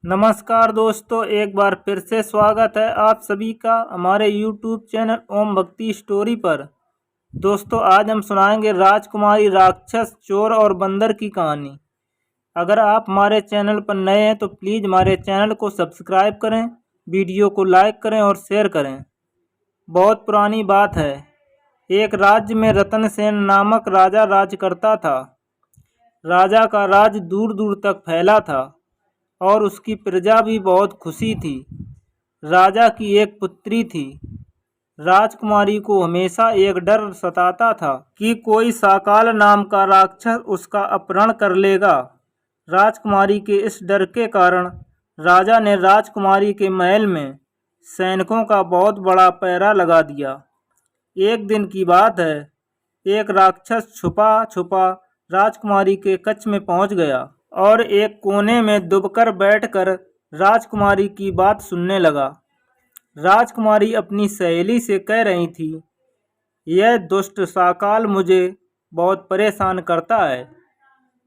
नमस्कार दोस्तों, एक बार फिर से स्वागत है आप सभी का हमारे YouTube चैनल ओम भक्ति स्टोरी पर। दोस्तों, आज हम सुनाएंगे राजकुमारी, राक्षस, चोर और बंदर की कहानी। अगर आप हमारे चैनल पर नए हैं तो प्लीज़ हमारे चैनल को सब्सक्राइब करें, वीडियो को लाइक करें और शेयर करें। बहुत पुरानी बात है। एक राज्य में रतनसेन नामक राजा राज करता था। राजा का राज दूर दूर तक फैला था और उसकी प्रजा भी बहुत खुशी थी। राजा की एक पुत्री थी। राजकुमारी को हमेशा एक डर सताता था कि कोई साकाल नाम का राक्षस उसका अपहरण कर लेगा। राजकुमारी के इस डर के कारण राजा ने राजकुमारी के महल में सैनिकों का बहुत बड़ा पहरा लगा दिया। एक दिन की बात है, एक राक्षस छुपा छुपा राजकुमारी के कक्ष में पहुंच गया और एक कोने में दुबकर बैठकर राजकुमारी की बात सुनने लगा। राजकुमारी अपनी सहेली से कह रही थी, यह दुष्ट साकाल मुझे बहुत परेशान करता है,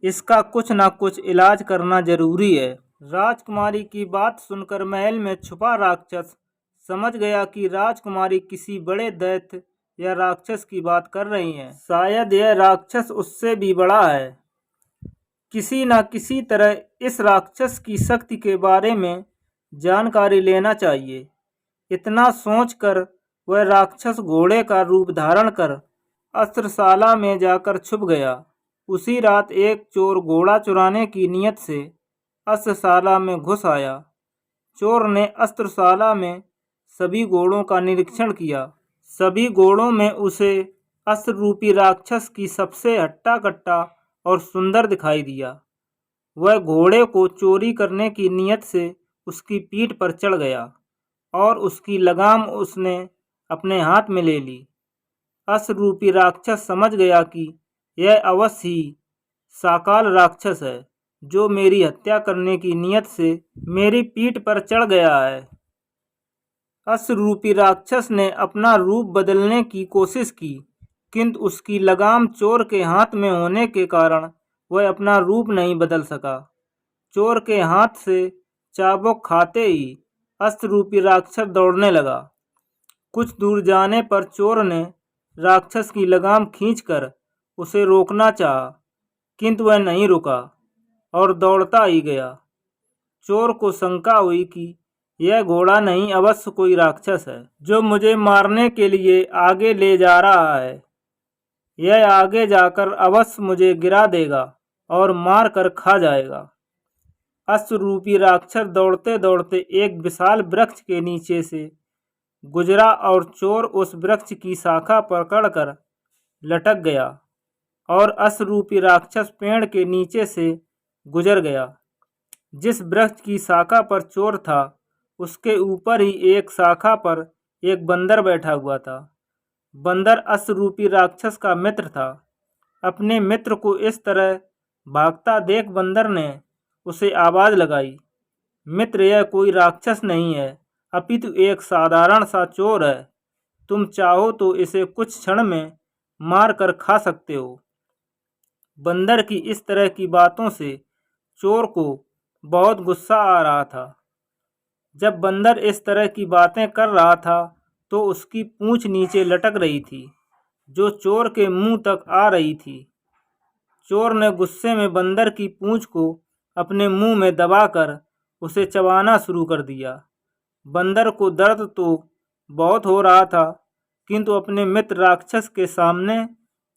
इसका कुछ ना कुछ इलाज करना जरूरी है। राजकुमारी की बात सुनकर महल में छुपा राक्षस समझ गया कि राजकुमारी किसी बड़े दैत्य या राक्षस की बात कर रही है। शायद यह राक्षस उससे भी बड़ा है। किसी न किसी तरह इस राक्षस की शक्ति के बारे में जानकारी लेना चाहिए। इतना सोचकर वह राक्षस घोड़े का रूप धारण कर अस्त्रशाला में जाकर छुप गया। उसी रात एक चोर घोड़ा चुराने की नीयत से अस्त्रशाला में घुस आया। चोर ने अस्त्रशाला में सभी घोड़ों का निरीक्षण किया। सभी घोड़ों में उसे अस्त्र रूपी राक्षस की सबसे हट्टा कट्टा और सुंदर दिखाई दिया। वह घोड़े को चोरी करने की नीयत से उसकी पीठ पर चढ़ गया और उसकी लगाम उसने अपने हाथ में ले ली। अस्त्र रूपी राक्षस समझ गया कि यह अवश्य ही साकाल राक्षस है जो मेरी हत्या करने की नीयत से मेरी पीठ पर चढ़ गया है। अस्त्र रूपी राक्षस ने अपना रूप बदलने की कोशिश की, किंतु उसकी लगाम चोर के हाथ में होने के कारण वह अपना रूप नहीं बदल सका। चोर के हाथ से चाबुक खाते ही अस्त्र रूपी राक्षस दौड़ने लगा। कुछ दूर जाने पर चोर ने राक्षस की लगाम खींचकर उसे रोकना चाहा, किंतु वह नहीं रुका और दौड़ता ही गया। चोर को शंका हुई कि यह घोड़ा नहीं, अवश्य कोई राक्षस है जो मुझे मारने के लिए आगे ले जा रहा है। यह आगे जाकर अवश्य मुझे गिरा देगा और मार कर खा जाएगा। अस्त्र रूपी राक्षस दौड़ते दौड़ते एक विशाल वृक्ष के नीचे से गुजरा और चोर उस वृक्ष की शाखा पकड़कर लटक गया और अस्त्र रूपी राक्षस पेड़ के नीचे से गुजर गया। जिस वृक्ष की शाखा पर चोर था उसके ऊपर ही एक शाखा पर एक बंदर बैठा हुआ था। बंदर अस्त्र रूपी राक्षस का मित्र था। अपने मित्र को इस तरह भागता देख बंदर ने उसे आवाज लगाई, मित्र, यह कोई राक्षस नहीं है, अपितु एक साधारण सा चोर है। तुम चाहो तो इसे कुछ क्षण में मार कर खा सकते हो। बंदर की इस तरह की बातों से चोर को बहुत गुस्सा आ रहा था। जब बंदर इस तरह की बातें कर रहा था तो उसकी पूंछ नीचे लटक रही थी, जो चोर के मुंह तक आ रही थी। चोर ने गुस्से में बंदर की पूंछ को अपने मुंह में दबाकर उसे चबाना शुरू कर दिया। बंदर को दर्द तो बहुत हो रहा था, किंतु अपने मित्र राक्षस के सामने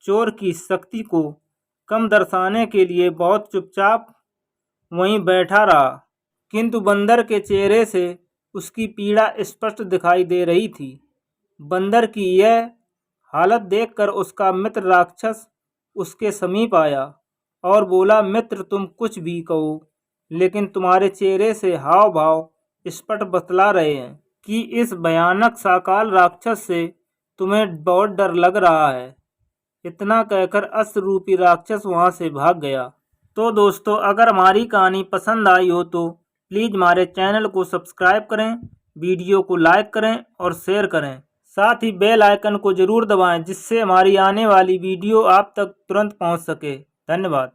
चोर की शक्ति को कम दर्शाने के लिए बहुत चुपचाप वहीं बैठा रहा। किंतु बंदर के चेहरे से उसकी पीड़ा स्पष्ट दिखाई दे रही थी। बंदर की यह हालत देखकर उसका मित्र राक्षस उसके समीप आया और बोला, मित्र, तुम कुछ भी कहो, लेकिन तुम्हारे चेहरे से हाव भाव स्पष्ट बतला रहे हैं कि इस भयानक साकाल राक्षस से तुम्हें बहुत डर लग रहा है। इतना कहकर अस्त्र रूपी राक्षस वहां से भाग गया। तो दोस्तों, अगर हमारी कहानी पसंद आई हो तो प्लीज़ हमारे चैनल को सब्सक्राइब करें, वीडियो को लाइक करें और शेयर करें। साथ ही बेल आइकन को ज़रूर दबाएं जिससे हमारी आने वाली वीडियो आप तक तुरंत पहुंच सके। धन्यवाद।